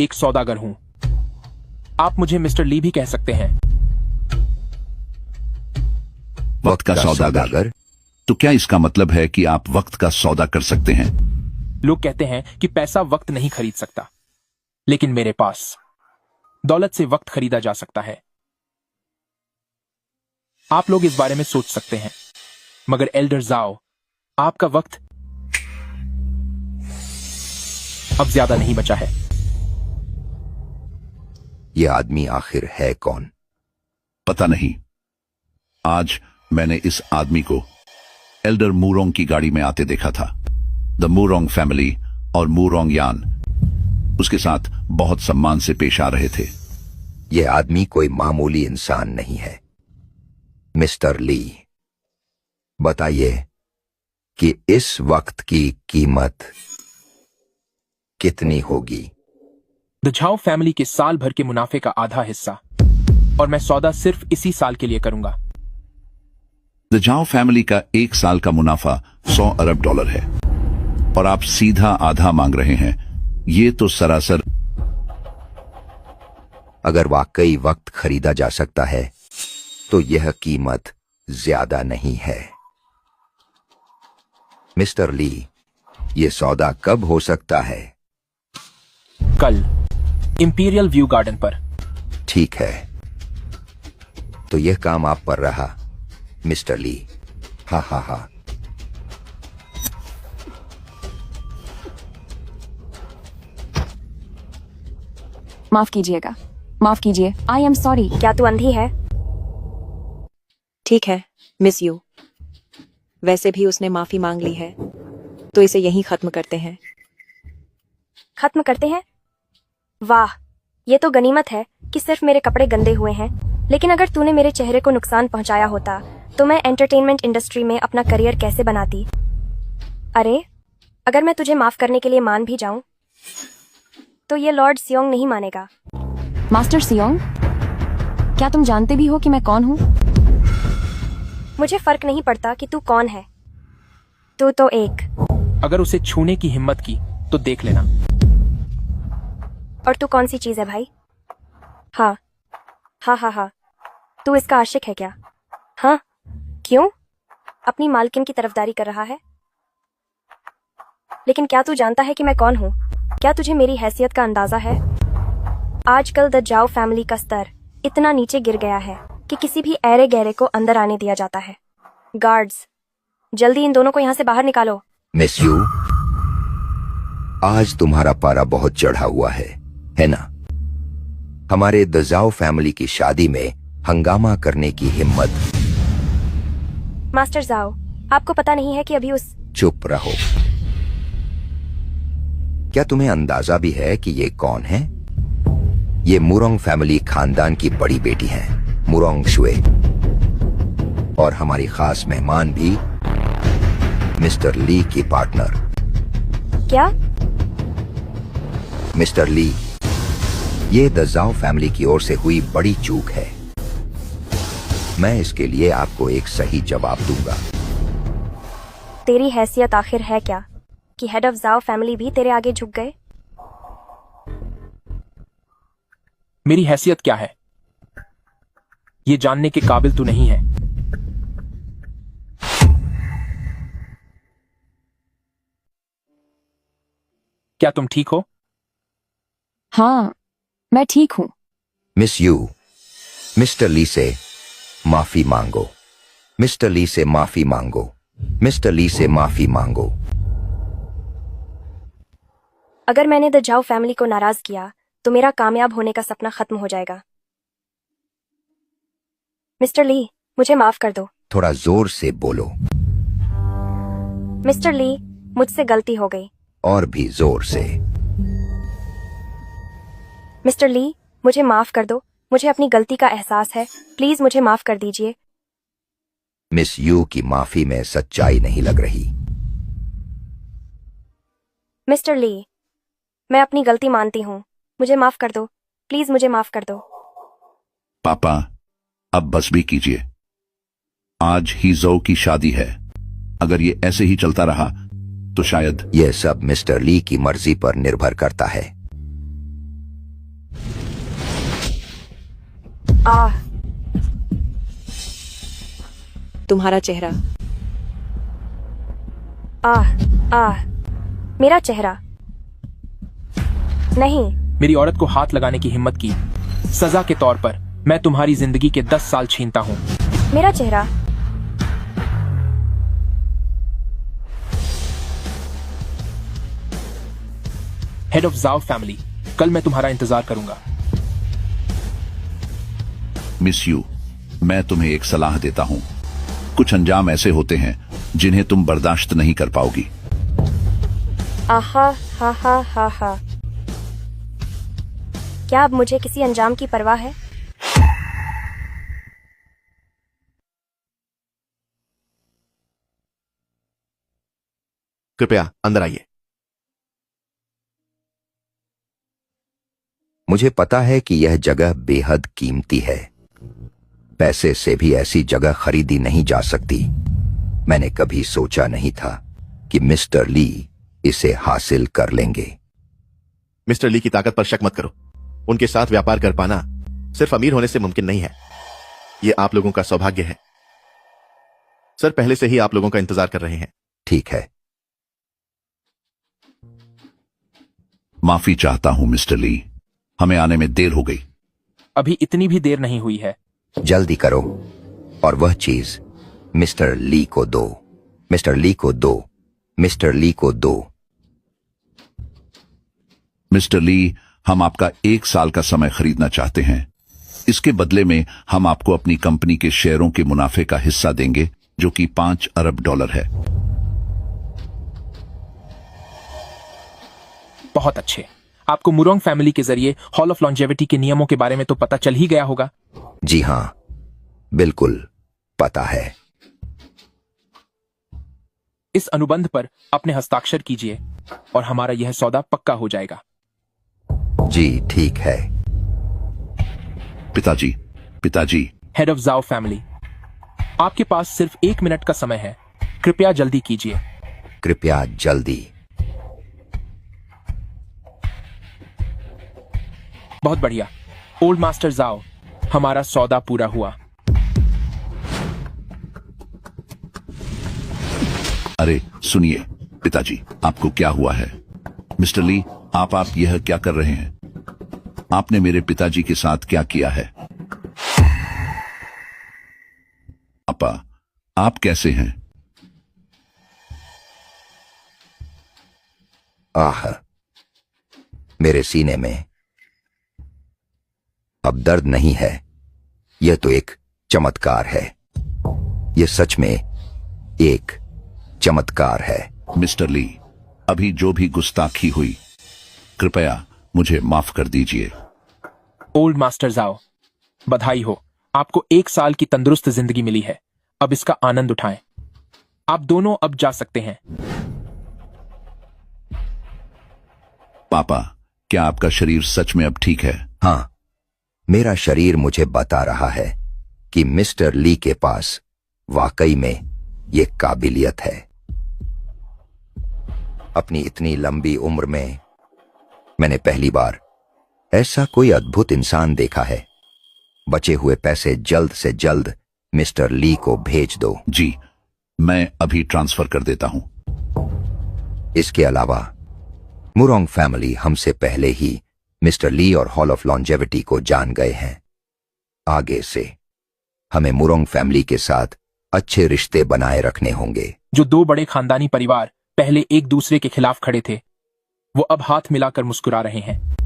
एक सौदागर हूं। आप मुझे मिस्टर ली भी कह सकते हैं। वक्त का सौदागर? तो क्या इसका मतलब है कि आप वक्त का सौदा कर सकते हैं? लोग कहते हैं कि पैसा वक्त नहीं खरीद सकता, लेकिन मेरे पास दौलत से वक्त खरीदा जा सकता है। आप लोग इस बारे में सोच सकते हैं, मगर एल्डर जाओ, आपका वक्त अब ज्यादा नहीं बचा है। यह आदमी आखिर है कौन? पता नहीं। आज मैंने इस आदमी को एल्डर मूरोंग की गाड़ी में आते देखा था। द मूरोंग फैमिली और मूरोंग यान उसके साथ बहुत सम्मान से पेश आ रहे थे। यह आदमी कोई मामूली इंसान नहीं है। मिस्टर ली, बताइए कि इस वक्त की कीमत कितनी होगी? द झाओ फैमिली के साल भर के मुनाफे का आधा हिस्सा, और मैं सौदा सिर्फ इसी साल के लिए करूंगा। द झाओ फैमिली का एक साल का मुनाफा 100 अरब डॉलर है, और आप सीधा आधा मांग रहे हैं। ये तो सरासर। अगर वाकई वक्त खरीदा जा सकता है तो यह कीमत ज्यादा नहीं है। मिस्टर ली, यह सौदा कब हो सकता है? कल इंपीरियल व्यू गार्डन पर। ठीक है, तो यह काम आप पर रहा मिस्टर ली। हा हा हा। माफ कीजिएगा, माफ कीजिए। I am sorry. क्या तू अंधी है? ठीक है मिस यू, वैसे भी उसने माफी मांग ली है, तो इसे यहीं खत्म करते हैं। खत्म करते हैं? वाह, ये तो गनीमत है कि सिर्फ मेरे कपड़े गंदे हुए हैं। लेकिन अगर तूने मेरे चेहरे को नुकसान पहुंचाया होता तो मैं एंटरटेनमेंट इंडस्ट्री में अपना करियर कैसे बनाती? अरे, अगर मैं तुझे माफ करने के लिए मान भी जाऊं तो ये लॉर्ड सियोंग नहीं मानेगा। मास्टर सियोंग, क्या तुम जानते भी हो कि मैं कौन हूँ? मुझे फर्क नहीं पड़ता कि तू कौन है। तू तो एक। अगर उसे छूने की हिम्मत की तो देख लेना। और तू कौन सी चीज है भाई? हाँ हाँ हाँ हाँ, तू इसका आशिक है क्या? हाँ, क्यों? अपनी मालकिन की तरफदारी कर रहा है? लेकिन क्या तू जानता है कि मैं कौन हूँ? क्या तुझे मेरी हैसियत का अंदाजा है? आजकल द जाओ फैमिली का स्तर इतना नीचे गिर गया है कि किसी भी ऐरे गहरे को अंदर आने दिया जाता है। गार्ड्स, जल्दी इन दोनों को यहाँ से बाहर निकालो। मिस यू, आज तुम्हारा पारा बहुत चढ़ा हुआ है ना? हमारे द जाओ फैमिली की शादी में हंगामा करने की हिम्मत। मास्टर जाओ, आपको पता नहीं है कि अभी उस। चुप रहो। क्या तुम्हें अंदाजा भी है कि ये कौन है? ये मुरोंग फैमिली खानदान की बड़ी बेटी है, मुरोंग शुए, और हमारी खास मेहमान भी मिस्टर ली की पार्टनर। क्या? मिस्टर ली, ये द जाओ फैमिली की ओर से हुई बड़ी चूक है। मैं इसके लिए आपको एक सही जवाब दूंगा। तेरी हैसियत आखिर है क्या कि हेड ऑफ जाओ फैमिली भी तेरे आगे झुक गए? मेरी हैसियत क्या है, ये जानने के काबिल तू नहीं है। क्या तुम ठीक हो? हाँ, मैं ठीक हूँ। मिस यू, मिस्टर ली से माफी मांगो। मिस्टर ली से माफी मांगो। मिस्टर ली से माफी मांगो। अगर मैंने द जाओ फैमिली को नाराज किया तो मेरा कामयाब होने का सपना खत्म हो जाएगा। मिस्टर ली, मुझे माफ कर दो। थोड़ा जोर से बोलो। मिस्टर ली, मुझसे गलती हो गई। और भी जोर से। मिस्टर ली, मुझे माफ कर दो। मुझे अपनी गलती का एहसास है। प्लीज मुझे माफ कर दीजिए। मिस यू की माफी में सच्चाई नहीं लग रही। मिस्टर ली, मैं अपनी गलती मानती हूँ। मुझे माफ कर दो। प्लीज मुझे माफ कर दो। पापा, अब बस भी कीजिए। आज ही जो की शादी है। अगर ये ऐसे ही चलता रहा तो शायद। यह सब मिस्टर ली की मर्जी पर निर्भर करता है। आह, तुम्हारा चेहरा। आह, आह, मेरा चेहरा। नहीं, मेरी औरत को हाथ लगाने की हिम्मत की। सजा के तौर पर मैं तुम्हारी जिंदगी के 10 साल छीनता हूं। मेरा चेहरा। हेड ऑफ जाओ फैमिली, कल मैं तुम्हारा इंतजार करूंगा। मिस यू, मैं तुम्हें एक सलाह देता हूं। कुछ अंजाम ऐसे होते हैं जिन्हें तुम बर्दाश्त नहीं कर पाओगी। आहा, हा हा हा हा। क्या अब मुझे किसी अंजाम की परवाह है? कृपया अंदर आइए। मुझे पता है कि यह जगह बेहद कीमती है। पैसे से भी ऐसी जगह खरीदी नहीं जा सकती। मैंने कभी सोचा नहीं था कि मिस्टर ली इसे हासिल कर लेंगे। मिस्टर ली की ताकत पर शक मत करो। उनके साथ व्यापार कर पाना सिर्फ अमीर होने से मुमकिन नहीं है। यह आप लोगों का सौभाग्य है। सर पहले से ही आप लोगों का इंतजार कर रहे हैं। ठीक है। माफी चाहता हूं मिस्टर ली, हमें आने में देर हो गई। अभी इतनी भी देर नहीं हुई है। जल्दी करो और वह चीज मिस्टर ली को दो। मिस्टर ली को दो। मिस्टर ली को दो। मिस्टर ली, हम आपका 1 साल का समय खरीदना चाहते हैं। इसके बदले में हम आपको अपनी कंपनी के शेयरों के मुनाफे का हिस्सा देंगे, जो कि $5 अरब है। बहुत अच्छे। आपको मुरोंग फैमिली के जरिए हॉल ऑफ लॉन्जेविटी के नियमों के बारे में तो पता चल ही गया होगा। जी हां, बिल्कुल पता है। इस अनुबंध पर अपने हस्ताक्षर कीजिए और हमारा यह सौदा पक्का हो जाएगा। जी ठीक है। पिताजी, पिताजी। हेड ऑफ जाओ फैमिली, आपके पास सिर्फ 1 मिनट का समय है। कृपया जल्दी कीजिए। कृपया जल्दी। बहुत बढ़िया। ओल्ड मास्टर जाओ, हमारा सौदा पूरा हुआ। अरे सुनिए पिताजी, आपको क्या हुआ है? मिस्टर ली, आप यह क्या कर रहे हैं? आपने मेरे पिताजी के साथ क्या किया है? पापा, आप कैसे हैं? आह, मेरे सीने में अब दर्द नहीं है। यह तो एक चमत्कार है। यह सच में एक चमत्कार है। मिस्टर ली, अभी जो भी गुस्ताखी हुई, कृपया मुझे माफ कर दीजिए। ओल्ड मास्टर जाओ, बधाई हो। आपको 1 साल की तंदुरुस्त जिंदगी मिली है। अब इसका आनंद उठाएं। आप दोनों अब जा सकते हैं। पापा, क्या आपका शरीर सच में अब ठीक है? हां, मेरा शरीर मुझे बता रहा है कि मिस्टर ली के पास वाकई में यह काबिलियत है। अपनी इतनी लंबी उम्र में मैंने पहली बार ऐसा कोई अद्भुत इंसान देखा है। बचे हुए पैसे जल्द से जल्द मिस्टर ली को भेज दो। जी, मैं अभी ट्रांसफर कर देता हूं। इसके अलावा मुरोंग फैमिली हमसे पहले ही मिस्टर ली और हॉल ऑफ लॉन्जेविटी को जान गए हैं। आगे से हमें मुरोंग फैमिली के साथ अच्छे रिश्ते बनाए रखने होंगे। जो 2 बड़े खानदानी परिवार पहले एक दूसरे के खिलाफ खड़े थे, वो अब हाथ मिलाकर मुस्कुरा रहे हैं।